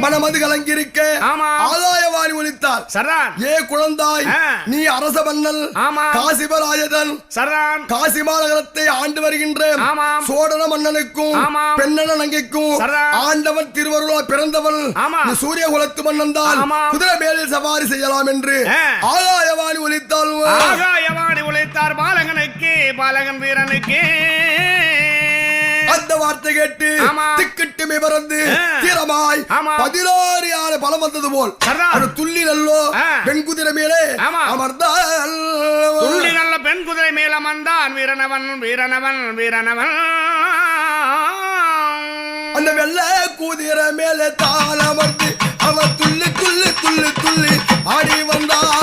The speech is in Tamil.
மனமது கலங்கிருக்க ஆதாயவாணி ஒலித்தார். ஏ குழந்தாய், நீ அரச மன்னல் காசிபராஜன் காசி மாநகரத்தை ஆண்டு வருகின்ற சோழன மன்னனுக்கும் பெண்ணன நங்கைக்கும் ஆண்டவன் திருவருளால் பிறந்தவன் சூரிய குலத்து மன்னன் தான். குதிரை மேலில் சவாரி செய்யலாம் என்று ஆதாயவாணி ஒலித்தால். ஆகாயவாணி ஒலித்தார் பாலகனுக்கு, பாலகன் வீரனுக்கு. அந்த வார்த்தை கேட்டு திக்கிட்டுமே பறந்து தீரமாய் 16 யானை பலம் வந்தது போல் அது துள்ளி நல்லோ பெண் குதிரை மேலே அமர்ந்தான். துள்ளி நல்ல பெண் குதிரை மேல் அமர்ந்தான் வீரனவன் வீரனவன் வீரனவன். அந்த வெள்ள குதிரை மேலே தான் அமர்ந்து அவன் துள்ளி துள்ளி துள்ளி துள்ளி ஆடி வந்தான்.